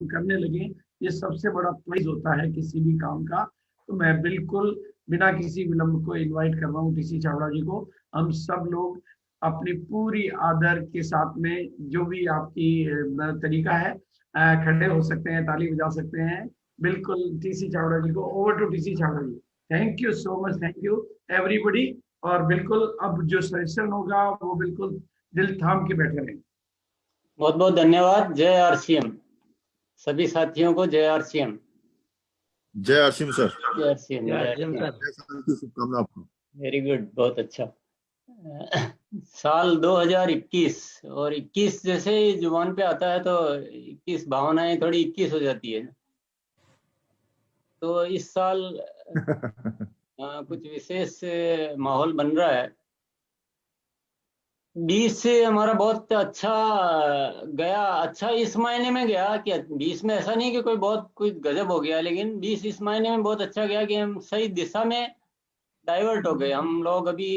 करने लगे, ये सबसे बड़ा प्राइज होता है किसी भी काम का। तो मैं बिल्कुल बिना किसी विलंब को इनवाइट कर रहा हूँ टीसी चावड़ा जी को। हम सब लोग अपनी पूरी आदर के साथ में, जो भी आपकी तरीका है, खड़े हो सकते हैं, ताली बजा सकते हैं। बिल्कुल टीसी चावड़ा जी को, over to TC Chavda ji. Thank you so much, thank you everybody. और बिल्कुल अब जो सेशन होगा वो बिल्कुल दिल थाम के बैठे रहें। बहुत बहुत धन्यवाद। जय आरसीएम सभी साथियों को, जय आरसीएम। जय आरसीएम सर। जय आरसीएम, जय आरसीएम सर। शुभकामना आपको। वेरी गुड, बहुत अच्छा। साल 2021 और 21 जैसे ही जुबान पे आता है तो 21 भावनाएं थोड़ी 21 हो जाती है। तो इस साल कुछ विशेष माहौल बन रहा है। 20 से हमारा बहुत अच्छा गया। अच्छा इस महीने में गया कि 20 में ऐसा नहीं कि कोई बहुत कुछ गजब हो गया, लेकिन 20 इस महीने में बहुत अच्छा गया कि हम सही दिशा में डाइवर्ट हो गए। हम लोग अभी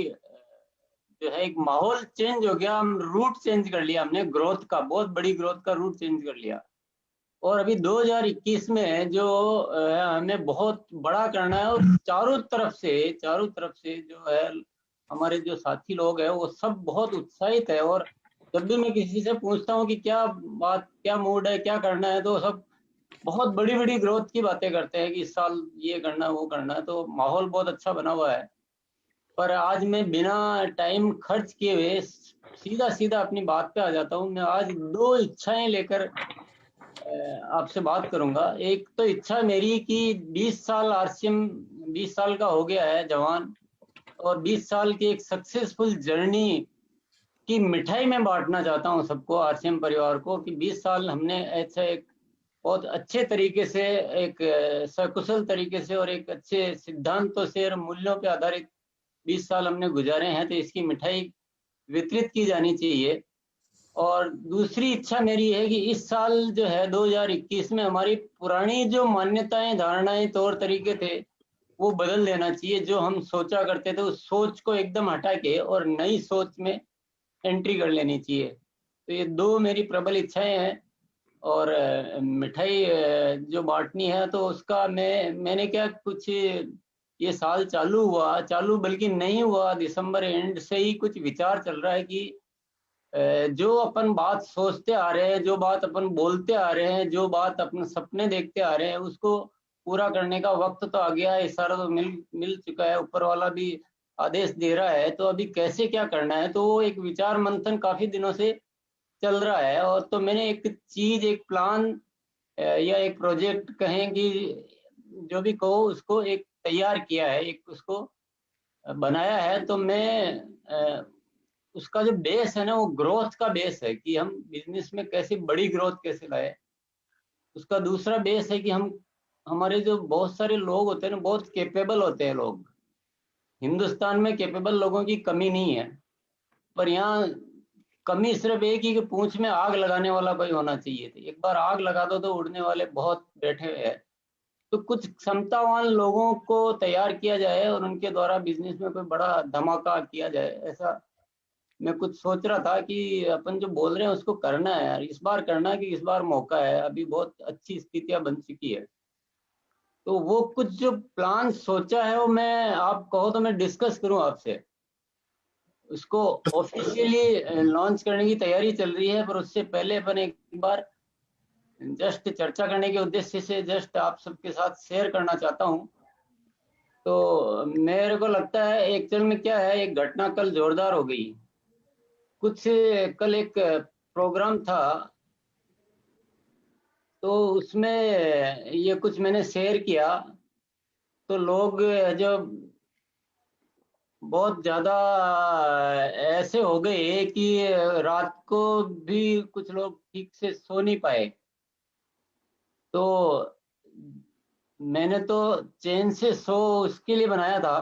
जो है एक माहौल चेंज हो गया, हम रूट चेंज कर लिया हमने, ग्रोथ का, बहुत बड़ी ग्रोथ का रूट चेंज कर लिया। और अभी 2021 में जो हमें बहुत बड़ा करना है, और चारों तरफ से जो है हमारे जो साथी लोग हैं वो सब बहुत उत्साहित है। और जब भी मैं किसी से पूछता हूँ कि क्या बात, क्या मूड है, क्या करना है, तो सब बहुत बड़ी बड़ी ग्रोथ की बातें करते हैं कि इस साल ये करना है, वो करना है। तो माहौल बहुत अच्छा बना हुआ है। पर आज मैं बिना टाइम खर्च किए हुए सीधा सीधा अपनी बात पे आ जाता हूँ। मैं आज दो इच्छाएं लेकर आपसे बात करूंगा। एक तो इच्छा मेरी कि 20 साल आरसीएम, 20 साल का हो गया है जवान, और 20 साल की एक सक्सेसफुल जर्नी की मिठाई में बांटना चाहता हूं सबको, आरसीएम परिवार को, कि 20 साल हमने ऐसे एक बहुत अच्छे तरीके से, एक सकुशल तरीके से और एक अच्छे सिद्धांतों से और मूल्यों पे आधारित 20 साल हमने गुजारे हैं। तो इसकी मिठाई वितरित की जानी चाहिए। और दूसरी इच्छा मेरी है कि इस साल जो है 2021 में हमारी पुरानी जो मान्यताएं, धारणाएं, तौर तरीके थे वो बदल देना चाहिए। जो हम सोचा करते थे उस सोच को एकदम हटा के और नई सोच में एंट्री कर लेनी चाहिए। तो ये दो मेरी प्रबल इच्छाएं हैं। और मिठाई जो बांटनी है तो उसका मैंने क्या, कुछ ये साल चालू बल्कि नहीं हुआ, दिसंबर एंड से ही कुछ विचार चल रहा है कि जो अपन बात सोचते आ रहे हैं, जो बात अपन बोलते आ रहे हैं, जो बात अपने सपने देखते आ रहे हैं, उसको पूरा करने का वक्त तो आ गया है। इशारा तो मिल चुका है, ऊपर वाला भी आदेश दे रहा है। तो अभी कैसे क्या करना है, तो वो एक विचार मंथन काफी दिनों से चल रहा है। और तो मैंने एक चीज, एक प्लान या एक प्रोजेक्ट कहें कि जो भी कहो, उसको एक तैयार किया है, एक उसको बनाया है। तो मैं उसका जो बेस है ना, वो ग्रोथ का बेस है कि हम बिजनेस में कैसे बड़ी ग्रोथ कैसे लाए। उसका दूसरा बेस है कि हम, हमारे जो बहुत सारे लोग होते हैं ना, बहुत कैपेबल होते हैं लोग। हिंदुस्तान में कैपेबल लोगों की कमी नहीं है, पर यहाँ कमी सिर्फ एक ही कि पूंछ में आग लगाने वाला कोई होना चाहिए। थी एक बार आग लगा दो तो उड़ने वाले बहुत बैठे हुए हैं। तो कुछ क्षमतावान लोगों को तैयार किया जाए और उनके द्वारा बिजनेस में कोई बड़ा धमाका किया जाए, ऐसा मैं कुछ सोच रहा था कि अपन जो बोल रहे हैं उसको करना है यार, इस बार करना है, कि इस बार मौका है, अभी बहुत अच्छी स्थितियां बन चुकी है। तो वो कुछ जो प्लान सोचा है वो मैं, आप कहो तो मैं डिस्कस करूं आपसे। उसको ऑफिशियली लॉन्च करने की तैयारी चल रही है, पर उससे पहले अपन एक बार जस्ट चर्चा करने के उद्देश्य से जस्ट आप सबके साथ शेयर करना चाहता हूं। तो मेरे को लगता है एक्चुअल में क्या है, एक घटना कल जोरदार हो गई। कुछ कल एक प्रोग्राम था, तो उसमें ये कुछ मैंने शेयर किया। तो लोग जो बहुत ज्यादा ऐसे हो गए कि रात को भी कुछ लोग ठीक से सो नहीं पाए। तो मैंने तो चैन से सो उसके लिए बनाया था,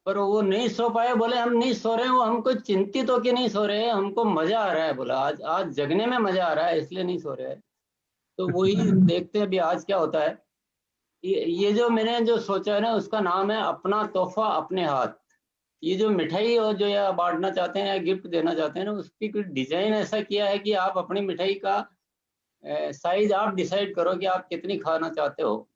पर वो नहीं सो पाए। बोले हम नहीं सो रहे हैं, वो हमको चिंतित हो के नहीं सो रहे हैं, हमको मजा आ रहा है। बोला आज आज जगने में मजा आ रहा है, इसलिए नहीं सो रहे हैं। तो वही देखते हैं अभी आज क्या होता है। ये जो मैंने जो सोचा है ना, उसका नाम है अपना तोहफा अपने हाथ। ये जो मिठाई और जो या बांटना चाहते हैं या गिफ्ट देना चाहते हैं ना, उसकी कुछ डिजाइन ऐसा किया है कि आप अपनी मिठाई का साइज आप डिसाइड करो कि आप कितनी खाना चाहते हो।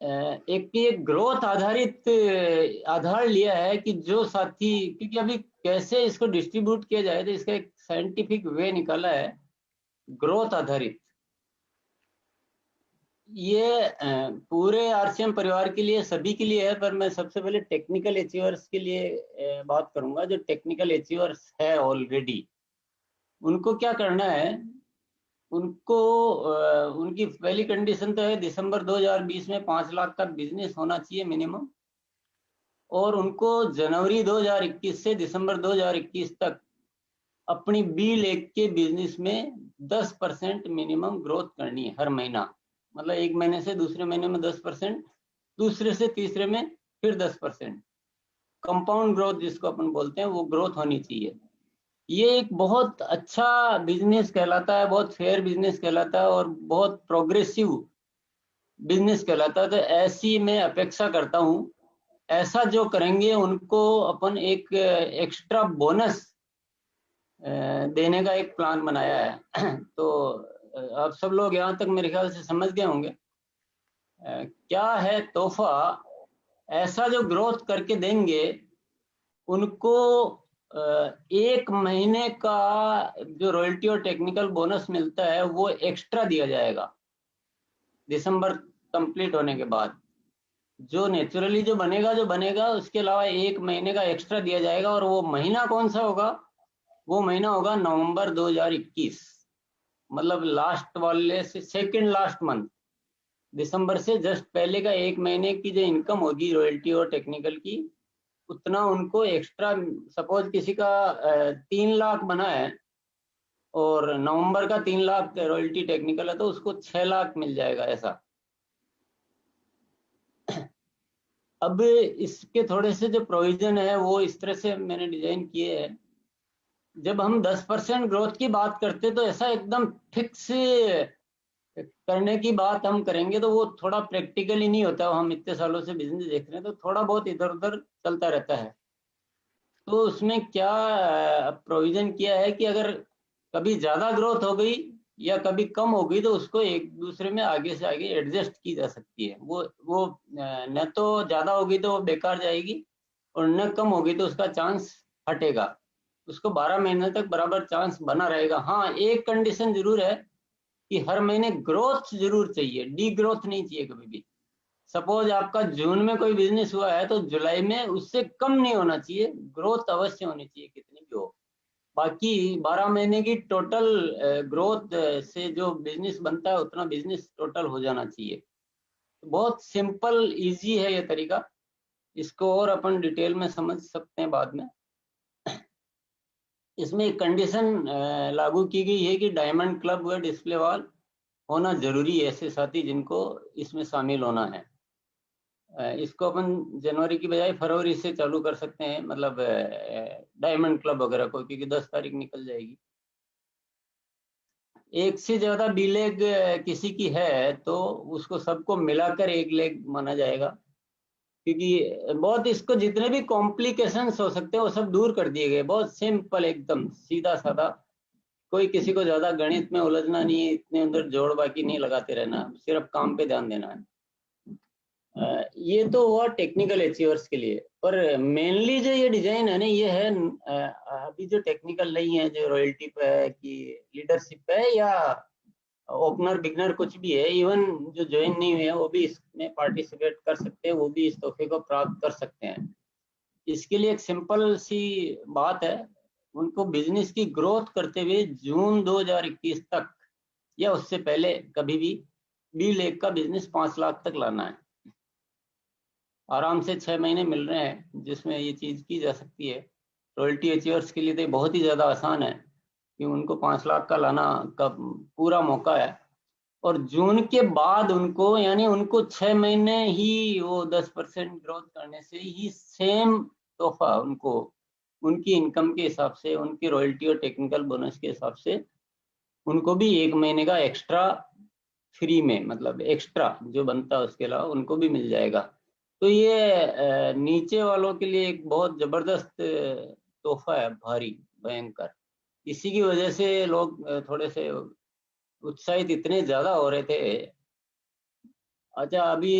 एक ये ग्रोथ आधारित आधार लिया है कि जो साथी, क्योंकि अभी कैसे इसको डिस्ट्रीब्यूट किया जाए तो इसका एक साइंटिफिक वे निकाला है ग्रोथ आधारित। ये पूरे आरसीएम परिवार के लिए, सभी के लिए है, पर मैं सबसे पहले टेक्निकल अचीवर्स के लिए बात करूंगा। जो टेक्निकल अचीवर्स है ऑलरेडी, उनको क्या करना है, उनको उनकी पहली कंडीशन तो है दिसंबर 2020 में 5 लाख का बिजनेस होना चाहिए मिनिमम, और उनको जनवरी 2021 से दिसंबर 2021 तक अपनी बी लेक के बिजनेस में 10% मिनिमम ग्रोथ करनी है हर महीना। मतलब एक महीने से दूसरे महीने में 10%, दूसरे से तीसरे में फिर 10%, कंपाउंड ग्रोथ जिसको अपन बोलते हैं, वो ग्रोथ होनी चाहिए। ये एक बहुत अच्छा बिजनेस कहलाता है, बहुत फेयर बिजनेस कहलाता है और बहुत प्रोग्रेसिव बिजनेस कहलाता है। तो ऐसी मैं अपेक्षा करता हूँ, ऐसा जो करेंगे उनको अपन एक एक्स्ट्रा बोनस देने का एक प्लान बनाया है। तो आप सब लोग यहाँ तक मेरे ख्याल से समझ गए होंगे क्या है तोहफा। ऐसा जो ग्रोथ करके देंगे उनको 1 महीने का जो रॉयल्टी और टेक्निकल बोनस मिलता है वो एक्स्ट्रा दिया जाएगा दिसंबर कंप्लीट होने के बाद। जो नेचुरली जो बनेगा उसके अलावा 1 महीने का एक्स्ट्रा दिया जाएगा। और वो महीना कौन सा होगा? वो महीना होगा नवंबर 2021, मतलब लास्ट वाले से सेकंड लास्ट मंथ, दिसंबर से जस्ट पहले का 1 महीने की जो इनकम होगी रॉयल्टी और टेक्निकल की, उतना उनको एक्स्ट्रा। सपोज किसी का 3 लाख बना है और नवंबर का 3 लाख रॉयल्टी टेक्निकल है, तो उसको 6 लाख मिल जाएगा ऐसा। अब इसके थोड़े से जो प्रोविजन है वो इस तरह से मैंने डिजाइन किए हैं। जब हम 10% ग्रोथ की बात करते तो ऐसा एकदम फिक्स करने की बात हम करेंगे तो वो थोड़ा प्रैक्टिकली नहीं होता। हम इतने सालों से बिजनेस देख रहे हैं तो थोड़ा बहुत इधर उधर चलता रहता है। तो उसमें क्या प्रोविजन किया है कि अगर कभी ज्यादा ग्रोथ हो गई या कभी कम हो गई तो उसको एक दूसरे में आगे से आगे एडजस्ट की जा सकती है। वो न तो ज्यादा होगी तो वो बेकार जाएगी और न कम होगी तो उसका चांस हटेगा। उसको 12 महीने तक बराबर चांस बना रहेगा। हाँ, एक कंडीशन जरूर है कि हर महीने ग्रोथ जरूर चाहिए, डी ग्रोथ नहीं चाहिए कभी भी। सपोज आपका जून में कोई बिजनेस हुआ है तो जुलाई में उससे कम नहीं होना चाहिए, ग्रोथ अवश्य होनी चाहिए कितनी भी हो। बाकी 12 महीने की टोटल ग्रोथ से जो बिजनेस बनता है उतना बिजनेस टोटल हो जाना चाहिए। बहुत सिंपल इजी है ये तरीका। इसको और अपन डिटेल में समझ सकते हैं बाद में। इसमें एक कंडीशन लागू की गई है कि डायमंड क्लब व डिस्प्ले वॉल होना जरूरी है ऐसे साथी जिनको इसमें शामिल होना है। इसको अपन जनवरी की बजाय फरवरी से चालू कर सकते हैं, मतलब डायमंड क्लब वगैरह को, क्योंकि 10 तारीख निकल जाएगी। एक से ज्यादा बी लेग किसी की है तो उसको सबको मिलाकर एक लेग माना जाएगा, क्योंकि बहुत इसको जितने भी कॉम्प्लिकेशंस हो सकते हैं वो सब दूर कर दिए गए। बहुत सिंपल, एकदम सीधा साधा। कोई किसी को ज्यादा गणित में उलझना नहीं है, इतने अंदर जोड़ बाकी नहीं लगाते रहना, सिर्फ काम पे ध्यान देना है। ये तो हुआ टेक्निकल अचीवर्स के लिए। पर मेनली जो ये डिजाइन है ना, ये है अभी जो टेक्निकल नहीं है, जो रॉयल्टी पे है कि लीडरशिप पे है या ओपनर बिगनर कुछ भी है, इवन जो ज्वाइन नहीं हुए हैं वो भी इसमें पार्टिसिपेट कर सकते हैं, वो भी इस तोहफे को प्राप्त कर सकते हैं। इसके लिए एक सिंपल सी बात है, उनको बिजनेस की ग्रोथ करते हुए जून 2021 तक या उससे पहले कभी भी बी लेग का बिजनेस 5 लाख तक लाना है। आराम से 6 महीने मिल रहे हैं जिसमें ये चीज की जा सकती है। रॉयल्टी अचीवर्स के लिए तो बहुत ही ज्यादा आसान है कि उनको 5 लाख का लाना का पूरा मौका है। और जून के बाद उनको, यानी उनको 6 महीने ही वो 10% ग्रोथ करने से ही सेम तोहफा उनको उनकी इनकम के हिसाब से, उनकी रॉयल्टी और टेक्निकल बोनस के हिसाब से उनको भी 1 महीने का एक्स्ट्रा फ्री में, मतलब एक्स्ट्रा जो बनता है उसके अलावा उनको भी मिल जाएगा। तो ये नीचे वालों के लिए एक बहुत जबरदस्त तोहफा है, भारी भयंकर। इसी की वजह से लोग थोड़े से उत्साहित इतने ज्यादा हो रहे थे। अच्छा, अभी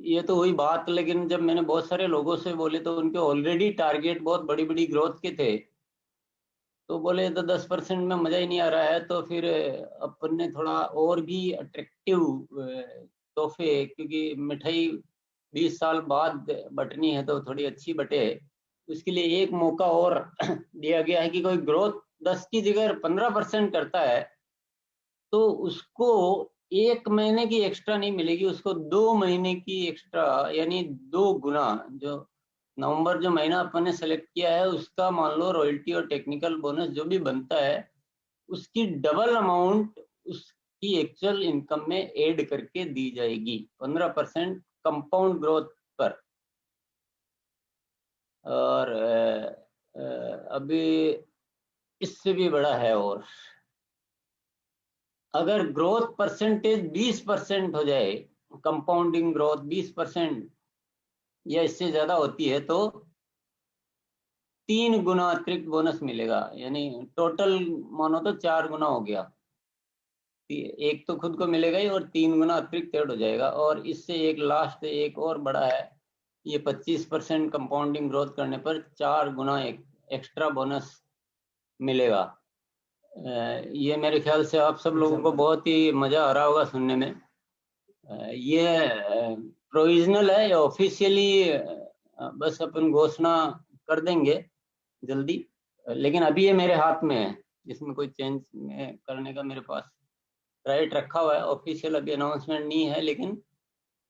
ये तो हुई बात, लेकिन जब मैंने बहुत सारे लोगों से बोले तो उनके ऑलरेडी टारगेट बहुत बड़ी बड़ी ग्रोथ के थे, तो बोले तो 10% में मजा ही नहीं आ रहा है, तो फिर अपन ने थोड़ा और भी अट्रैक्टिव तोहफे, क्योंकि मिठाई 20 साल बाद बटनी है तो थोड़ी अच्छी बटे, उसके लिए एक मौका और दिया गया है कि कोई ग्रोथ 10 की जगह 15% करता है तो उसको 1 महीने की एक्स्ट्रा नहीं मिलेगी, उसको 2 महीने की एक्स्ट्रा, यानी 2 गुना। जो नवंबर जो महीना अपन ने सेलेक्ट किया है उसका मान लो रॉयल्टी और टेक्निकल बोनस जो भी बनता है उसकी डबल अमाउंट उसकी एक्चुअल इनकम में ऐड करके दी जाएगी, 15% कंपाउंड ग्रोथ पर। और अभी इससे भी बड़ा है, और अगर ग्रोथ परसेंटेज 20% हो जाए, कंपाउंडिंग ग्रोथ 20% या इससे ज्यादा होती है तो 3 गुना अतिरिक्त बोनस मिलेगा, यानी टोटल मानो तो 4 गुना हो गया। एक तो खुद को मिलेगा ही और 3 गुना अतिरिक्त ऐड हो जाएगा। और इससे एक लास्ट एक और बड़ा है, ये 25% कंपाउंडिंग ग्रोथ करने पर 4 गुना एक्स्ट्रा बोनस मिलेगा। ये मेरे ख्याल से आप सब लोगों को बहुत ही मजा आ रहा होगा सुनने में। ये प्रोविजनल है या ऑफिशियली बस अपन घोषणा कर देंगे जल्दी, लेकिन अभी ये मेरे हाथ में है, इसमें कोई चेंज करने का मेरे पास राइट रखा हुआ है। ऑफिशियल अभी अनाउंसमेंट नहीं है, लेकिन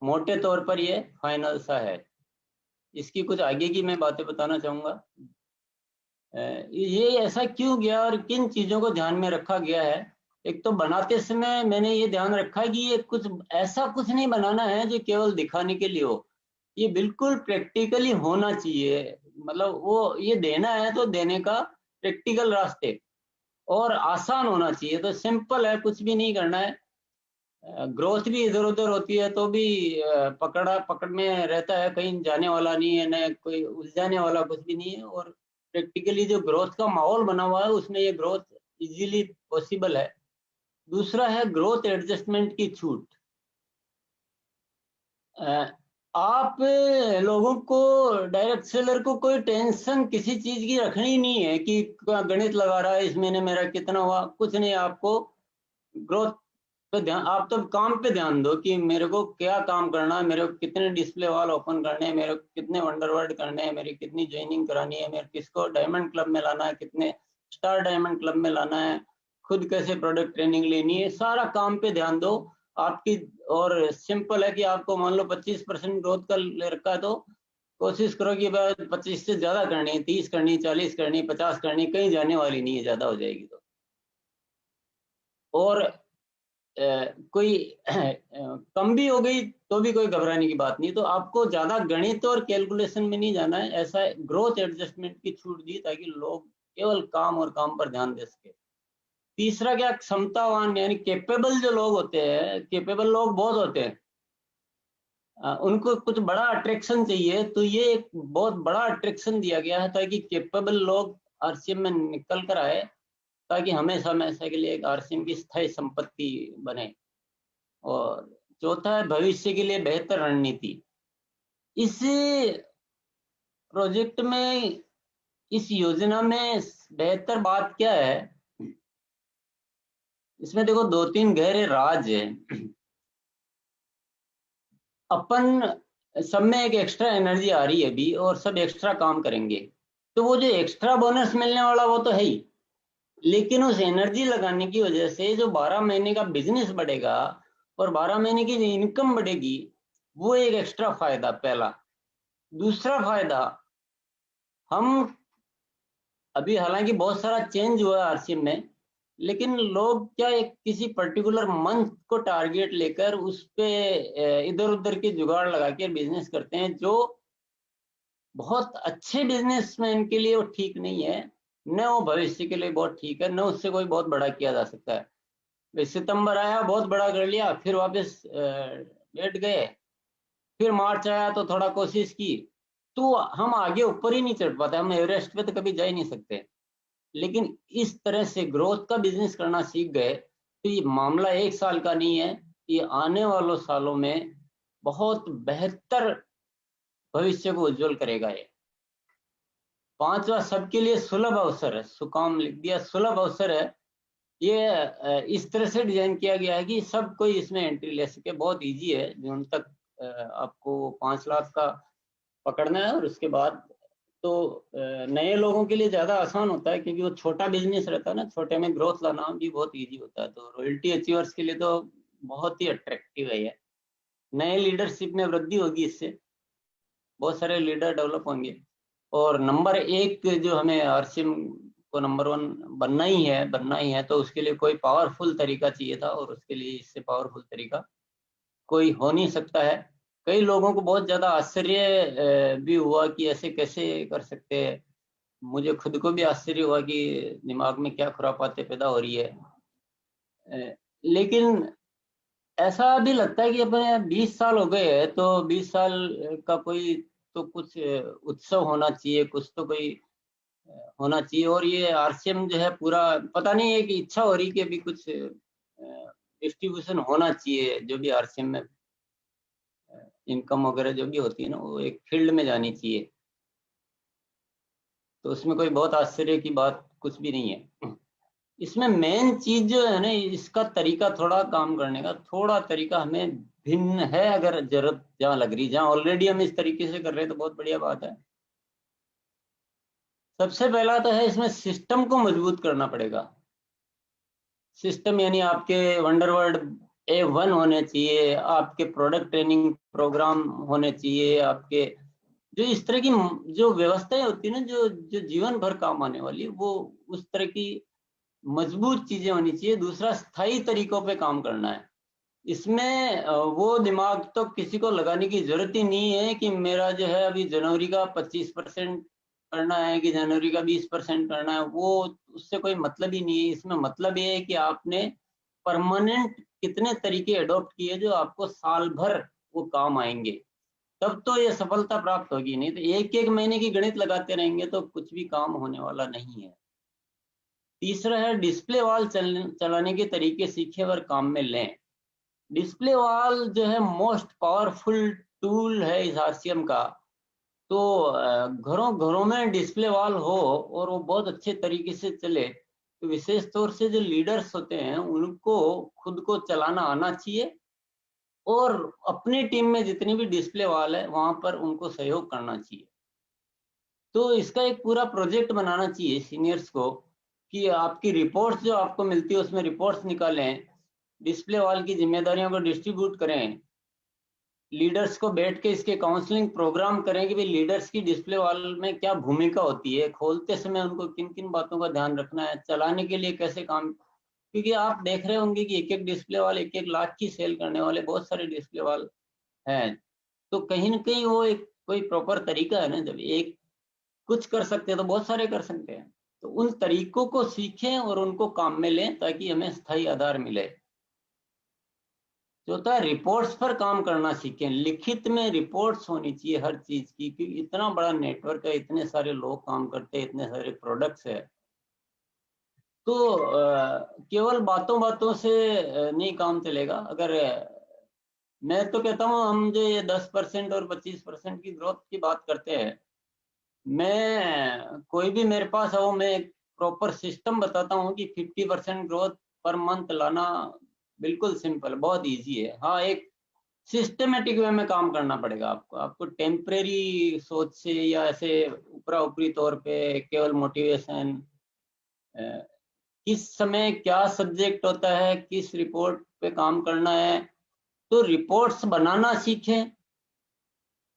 मोटे तौर पर ये फाइनल सा है। इसकी कुछ आगे की मैं बातें बताना चाहूंगा। ये ऐसा क्यों गया और किन चीजों को ध्यान में रखा गया है। एक तो बनाते समय मैंने ये ध्यान रखा कि ये कुछ ऐसा कुछ नहीं बनाना है जो केवल दिखाने के लिए हो, ये बिल्कुल प्रैक्टिकली होना चाहिए। मतलब वो ये देना है तो देने का प्रैक्टिकल रास्ते, और आसान होना चाहिए। तो सिंपल है, कुछ भी नहीं करना है। ग्रोथ भी इधर उधर होती है तो भी पकड़ में रहता है, कहीं जाने वाला नहीं है, न कोई उलझाने वाला कुछ भी नहीं है। और प्रैक्टिकली जो ग्रोथ का माहौल बना हुआ है उसमें ये ग्रोथ इजीली पॉसिबल है। दूसरा है ग्रोथ एडजस्टमेंट की छूट। आप लोगों को, डायरेक्ट सेलर को कोई टेंशन किसी चीज की रखनी नहीं है कि गणित लगा रहा है इस महीने मेरा कितना हुआ, कुछ नहीं। आपको ग्रोथ पे ध्यान, आप तो काम पे ध्यान दो कि मेरे को क्या काम करना है, मेरे को कितने डिस्प्ले वॉल ओपन करने हैं, मेरे को कितने वंडरवर्ड करने हैं, मेरी कितनी ज्वाइनिंग करानी है, मेरे किसको डायमंड क्लब में लाना है, कितने स्टार डायमंड क्लब में लाना है, खुद कैसे प्रोडक्ट ट्रेनिंग लेनी है, सारा काम पे ध्यान दो आपकी। और सिंपल है कि आपको मान लो 25% ग्रोथ का ले रखा है तो कोशिश करो कि 25 से ज्यादा करनी है, 30 करनी, 40 करनी, 50 करनी, कहीं जाने वाली नहीं है, ज्यादा हो जाएगी तो। और कोई कम भी हो गई तो भी कोई घबराने की बात नहीं। तो आपको ज्यादा गणित और कैलकुलेशन में नहीं जाना है, ऐसा ग्रोथ एडजस्टमेंट की छूट दी ताकि लोग केवल काम और काम पर ध्यान दे सके। तीसरा क्या, क्षमतावान यानी केपेबल जो लोग होते हैं, केपेबल लोग बहुत होते हैं, उनको कुछ बड़ा अट्रैक्शन चाहिए, तो ये एक बहुत बड़ा अट्रैक्शन दिया गया है ताकि केपेबल लोग आरसीएम में निकल कर आए, ताकि हमेशा हमेशा के लिए एक आरसीएम की स्थायी संपत्ति बने। और चौथा है भविष्य के लिए बेहतर रणनीति। इस प्रोजेक्ट में, इस योजना में बेहतर बात क्या है, इसमें देखो 2-3 गहरे राज है। अपन सब में एक एक्स्ट्रा एनर्जी आ रही है अभी और सब एक्स्ट्रा काम करेंगे, तो वो जो एक्स्ट्रा बोनस मिलने वाला वो तो है ही, लेकिन उस एनर्जी लगाने की वजह से जो 12 महीने का बिजनेस बढ़ेगा और 12 महीने की इनकम बढ़ेगी, वो एक एक्स्ट्रा फायदा पहला। दूसरा फायदा, हम अभी हालांकि बहुत सारा चेंज हुआ है आरसीएम में, लेकिन लोग क्या एक किसी पर्टिकुलर मंथ को टारगेट लेकर उस पे इधर उधर के जुगाड़ लगा के बिजनेस करते हैं, जो बहुत अच्छे बिजनेसमैन के लिए वो ठीक नहीं है, न वो भविष्य के लिए बहुत ठीक है, न उससे कोई बहुत बड़ा किया जा सकता है। सितंबर आया बहुत बड़ा कर लिया, फिर वापस बैठ गए, फिर मार्च आया तो थोड़ा कोशिश की, तो हम आगे ऊपर ही नहीं चढ़ पाते, हम एवरेस्ट पे तो कभी जा ही नहीं सकते। लेकिन इस तरह से ग्रोथ का बिजनेस करना सीख गए तो ये मामला 1 साल का नहीं है, ये आने वालों सालों में बहुत बेहतर भविष्य को उज्जवल करेगा। ये 5वां सबके लिए सुलभ अवसर है, सुकाम लिख दिया, सुलभ अवसर है। ये इस तरह से डिजाइन किया गया है कि सब कोई इसमें एंट्री ले सके, बहुत इजी है। जून तक आपको 5 लाख का पकड़ना है और उसके बाद तो नए लोगों के लिए ज्यादा आसान होता है, क्योंकि वो छोटा बिजनेस रहता है ना, छोटे में ग्रोथ लाना भी बहुत इजी होता है। तो रॉयल्टी अचीवर्स के लिए तो बहुत ही अट्रैक्टिव है ये। नए लीडरशिप में वृद्धि होगी, इससे बहुत सारे लीडर डेवलप होंगे। और नंबर 1 जो हमें आरसीएम को नंबर 1 बनना ही है, तो उसके लिए कोई पावरफुल तरीका चाहिए था, और उसके लिए इससे पावरफुल तरीका कोई हो नहीं सकता है। कई लोगों को बहुत ज्यादा आश्चर्य भी हुआ कि ऐसे कैसे कर सकते हैं। मुझे खुद को भी आश्चर्य हुआ कि दिमाग में क्या खुरापाते पैदा हो रही है। लेकिन ऐसा भी लगता है कि अपने 20 साल हो गए हैं, तो 20 साल का कोई तो कुछ उत्सव होना चाहिए, कुछ तो कोई होना चाहिए। और ये आरसीएम जो है पूरा, पता नहीं है कि इच्छा हो रही कि अभी कुछ डिस्ट्रीब्यूशन होना चाहिए, जो भी आरसीएम में इनकम वगैरह जो भी होती है ना, वो एक फील्ड में जानी चाहिए। तो उसमें कोई बहुत आश्चर्य की बात कुछ भी नहीं है। इसमें मेन चीज जो है ना, इसका तरीका, थोड़ा काम करने का थोड़ा तरीका हमें भिन्न है। अगर जरूरत जहाँ लग रही, जहाँ ऑलरेडी हम इस तरीके से कर रहे हैं तो बहुत बढ़िया बात है। सबसे पहला तो है, इसमें सिस्टम को मजबूत करना पड़ेगा। सिस्टम यानी आपके वंडरवर्ड A1 होने चाहिए, आपके प्रोडक्ट ट्रेनिंग प्रोग्राम होने चाहिए, आपके जो इस तरह की जो व्यवस्थाएं होती है ना, जो जो जीवन भर काम आने वाली, वो उस तरह की मजबूत चीजें होनी चाहिए। दूसरा, स्थायी तरीकों पे काम करना है। इसमें वो दिमाग तो किसी को लगाने की जरूरत ही नहीं है कि मेरा जो है अभी जनवरी का 25% करना है कि जनवरी का 20% करना है। वो उससे कोई मतलब ही नहीं है। इसमें मतलब ये है कि आपने परमानेंट कितने तरीके अडॉप्ट किए जो आपको साल भर वो काम आएंगे, तब तो ये सफलता प्राप्त होगी। नहीं तो एक एक महीने की गणित लगाते रहेंगे तो कुछ भी काम होने वाला नहीं है। तीसरा है, डिस्प्ले वॉल चलाने के तरीके सीखे और काम में लें। डिस्प्ले वॉल जो है मोस्ट पावरफुल टूल है इस आरसीएम का। तो घरों घरों में डिस्प्ले वॉल हो और वो बहुत अच्छे तरीके से चले, तो विशेष तौर से जो लीडर्स होते हैं उनको खुद को चलाना आना चाहिए, और अपनी टीम में जितनी भी डिस्प्ले वॉल है वहां पर उनको सहयोग करना चाहिए। तो इसका एक पूरा प्रोजेक्ट बनाना चाहिए सीनियर्स को, कि आपकी रिपोर्ट्स जो आपको मिलती है उसमें रिपोर्ट्स निकालें, डिस्प्ले वॉल की जिम्मेदारियों को डिस्ट्रीब्यूट करें, लीडर्स को बैठ के इसके काउंसलिंग प्रोग्राम करें कि भाई लीडर्स की डिस्प्ले वॉल में क्या भूमिका होती है, खोलते समय उनको किन किन बातों का ध्यान रखना है, चलाने के लिए कैसे काम। क्योंकि आप देख रहे होंगे कि एक एक डिस्प्ले वॉल 1-1 लाख की सेल करने वाले बहुत सारे डिस्प्ले वॉल हैं। तो कहीं ना कहीं वो एक कोई प्रॉपर तरीका है ना, जब एक कुछ कर सकते हैं तो बहुत सारे कर सकते हैं। तो उन तरीकों को सीखें और उनको काम में लें ताकि हमें स्थायी आधार मिले। चौथा, रिपोर्ट्स पर काम करना सीखें। लिखित में रिपोर्ट्स होनी चाहिए हर चीज की, क्योंकि इतना बड़ा नेटवर्क है, इतने सारे लोग काम करते हैं, इतने सारे प्रोडक्ट्स है। तो केवल बातों बातों से नहीं काम चलेगा। अगर मैं तो कहता हूँ, हम जो ये 10% और 25% की ग्रोथ की बात करते हैं, मैं कोई भी मेरे पास हो, मैं एक प्रॉपर सिस्टम बताता हूँ कि 50% ग्रोथ पर मंथ लाना बिल्कुल सिंपल, बहुत इजी है। हाँ, एक सिस्टमेटिक वे में काम करना पड़ेगा आपको टेम्परेरी सोच से या ऐसे ऊपरा ऊपरी तौर पे केवल मोटिवेशन, किस समय क्या सब्जेक्ट होता है, किस रिपोर्ट पे काम करना है, तो रिपोर्ट्स बनाना सीखें,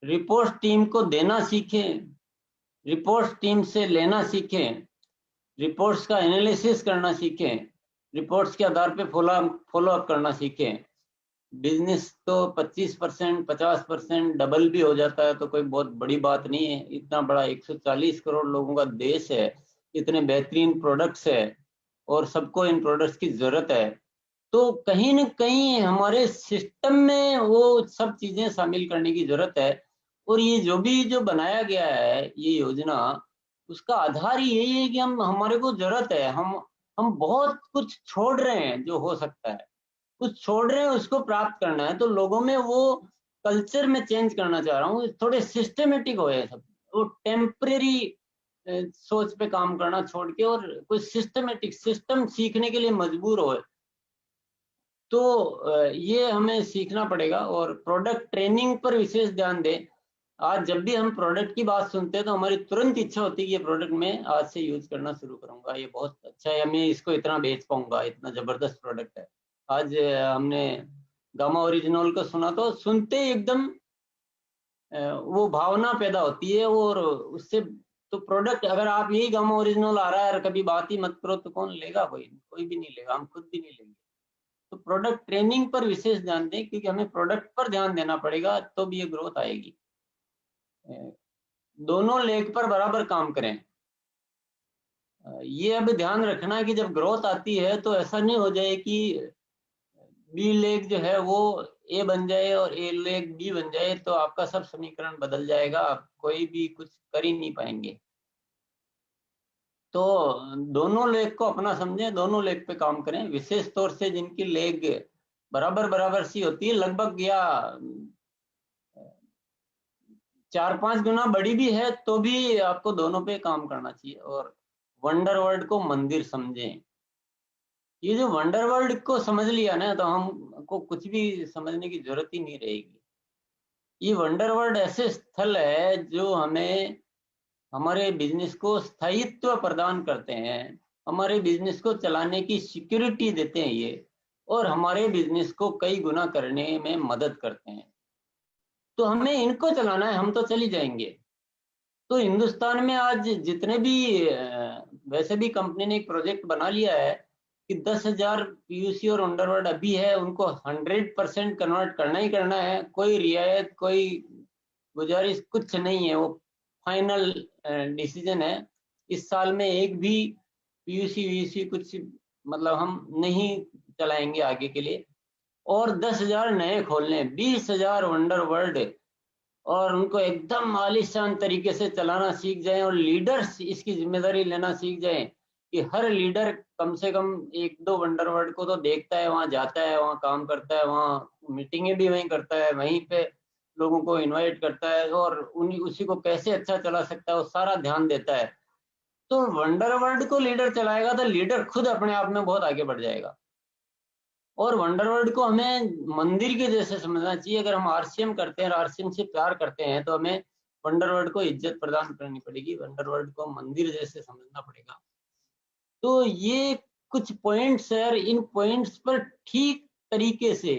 रिपोर्ट टीम को देना सीखें, रिपोर्ट्स टीम से लेना सीखें, रिपोर्ट्स का एनालिसिस करना सीखें, रिपोर्ट्स के आधार पे फॉलो अप करना सीखें। बिजनेस तो 25% 50% डबल भी हो जाता है तो कोई बहुत बड़ी बात नहीं है। इतना बड़ा 140 करोड़ लोगों का देश है, इतने बेहतरीन प्रोडक्ट्स है और सबको इन प्रोडक्ट्स की जरूरत है। तो कहीं न कहीं हमारे सिस्टम में वो सब चीजें शामिल करने की जरूरत है। और ये जो बनाया गया है ये योजना, उसका आधार ही यही है कि हमारे को जरूरत है, हम बहुत कुछ छोड़ रहे हैं जो हो सकता है, कुछ छोड़ रहे हैं उसको प्राप्त करना है। तो लोगों में वो कल्चर में चेंज करना चाह रहा हूँ, थोड़े सिस्टमेटिक हो सब, वो टेम्परेरी सोच पे काम करना छोड़ के और कोई सिस्टमेटिक सिस्टम सीखने के लिए मजबूर हो। तो ये हमें सीखना पड़ेगा और प्रोडक्ट ट्रेनिंग पर विशेष ध्यान दें। आज जब भी हम प्रोडक्ट की बात सुनते हैं तो हमारी तुरंत इच्छा होती है कि ये प्रोडक्ट मैं आज से यूज करना शुरू करूंगा, ये बहुत अच्छा है, मैं इसको इतना बेच पाऊंगा, इतना जबरदस्त प्रोडक्ट है। आज हमने गामा ओरिजिनल को सुना तो सुनते ही एकदम वो भावना पैदा होती है और उससे तो प्रोडक्ट, अगर आप यही गामा ओरिजिनल आ रहा है और कभी बात ही मत करो तो कौन लेगा? कोई भी नहीं लेगा, हम खुद भी नहीं लेंगे। तो प्रोडक्ट ट्रेनिंग पर विशेष ध्यान दें क्योंकि हमें प्रोडक्ट पर ध्यान देना पड़ेगा तो भी ये ग्रोथ आएगी। दोनों लेग पर बराबर काम करें। ये अब ध्यान रखना है कि जब ग्रोथ आती है तो ऐसा नहीं हो जाए कि बी लेग जो है वो ए बन जाए और ए लेग बी बन जाए, तो आपका सब समीकरण बदल जाएगा, आप कोई भी कुछ कर ही नहीं पाएंगे। तो दोनों लेग को अपना समझें, दोनों लेग पे काम करें, विशेष तौर से जिनकी लेग बराबर बराबर सी होती है, लगभग या 4-5 गुना बड़ी भी है तो भी आपको दोनों पे काम करना चाहिए। और वंडर वर्ल्ड को मंदिर समझें। ये जो वंडर वर्ल्ड को समझ लिया ना तो हमको कुछ भी समझने की जरूरत ही नहीं रहेगी। ये वंडर वर्ल्ड ऐसे स्थल है जो हमें हमारे बिजनेस को स्थायित्व प्रदान करते हैं, हमारे बिजनेस को चलाने की सिक्योरिटी देते हैं ये, और हमारे बिजनेस को कई गुना करने में मदद करते हैं। तो हमें इनको चलाना है, हम तो चली जाएंगे। तो हिंदुस्तान में आज जितने भी वैसे भी कंपनी ने एक प्रोजेक्ट बना लिया है कि 10,000 पीयूसी और अंडरवर्ल्ड अभी है, उनको 100% कन्वर्ट करना ही करना है, कोई रियायत कोई गुजारिश कुछ नहीं है, वो फाइनल डिसीजन है। इस साल में एक भी पीयूसी वीसी कुछ मतलब हम नहीं चलाएंगे आगे के लिए, और 10,000 नए खोलने, 20,000 वंडर वर्ल्ड, और उनको एकदम आलीशान तरीके से चलाना सीख जाएं और लीडर्स इसकी जिम्मेदारी लेना सीख जाएं कि हर लीडर कम से कम 1-2 वंडर वर्ल्ड को तो देखता है, वहां जाता है, वहां काम करता है, वहां मीटिंगें भी वहीं करता है, वहीं पे लोगों को इनवाइट करता है और उन्हीं उसी को कैसे अच्छा चला सकता है वो सारा ध्यान देता है। तो वंडर वर्ल्ड को लीडर चलाएगा तो लीडर खुद अपने आप में बहुत आगे बढ़ जाएगा। और वंडर वर्ल्ड को हमें मंदिर के जैसे समझना चाहिए। अगर हम आरसीएम करते हैं, आरसीएम से प्यार करते हैं, तो हमें वंडर वर्ल्ड को इज्जत प्रदान करनी पड़ेगी, वंडर वर्ल्ड को मंदिर जैसे समझना पड़ेगा। तो ये कुछ पॉइंट्स है, इन पॉइंट्स पर ठीक तरीके से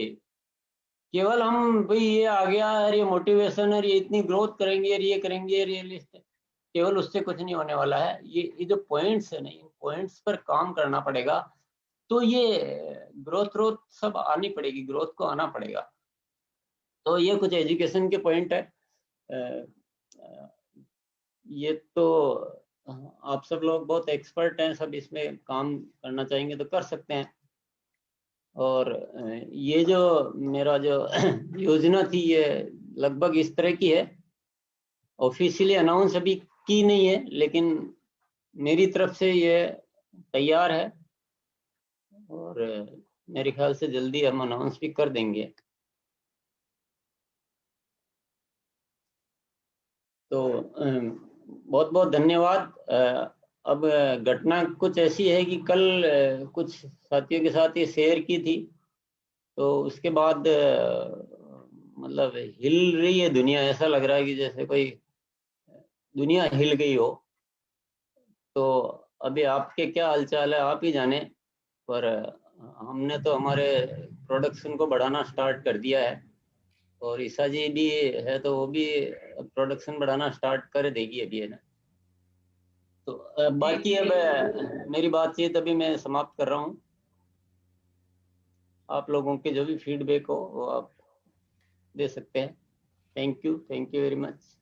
केवल हम भाई ये आ गया और ये मोटिवेशन है, ये इतनी ग्रोथ करेंगे और ये करेंगे, रियलिस्ट, केवल उससे कुछ नहीं होने वाला है। ये जो पॉइंट्स है ना, इन पॉइंट्स पर काम करना पड़ेगा। तो ये ग्रोथ सब आनी पड़ेगी, ग्रोथ को आना पड़ेगा। तो ये कुछ एजुकेशन के पॉइंट है। ये तो आप सब लोग बहुत एक्सपर्ट हैं, सब इसमें काम करना चाहेंगे तो कर सकते हैं। और ये जो मेरा जो योजना थी ये लगभग इस तरह की है, ऑफिशियली अनाउंस अभी की नहीं है लेकिन मेरी तरफ से ये तैयार है और मेरे ख्याल से जल्दी हम अनाउंस भी कर देंगे। तो बहुत बहुत धन्यवाद। अब घटना कुछ ऐसी है कि कल कुछ साथियों के साथ ये शेयर की थी, तो उसके बाद मतलब हिल रही है दुनिया, ऐसा लग रहा है कि जैसे कोई दुनिया हिल गई हो। तो अभी आपके क्या हालचाल है आप ही जाने, पर हमने तो हमारे प्रोडक्शन को बढ़ाना स्टार्ट कर दिया है और ईसा जी भी है तो वो भी प्रोडक्शन बढ़ाना स्टार्ट कर देगी अभी, है ना। तो बाकी अब मेरी बातचीत अभी मैं समाप्त कर रहा हूँ। आप लोगों के जो भी फीडबैक हो वो आप दे सकते हैं। Thank you very much.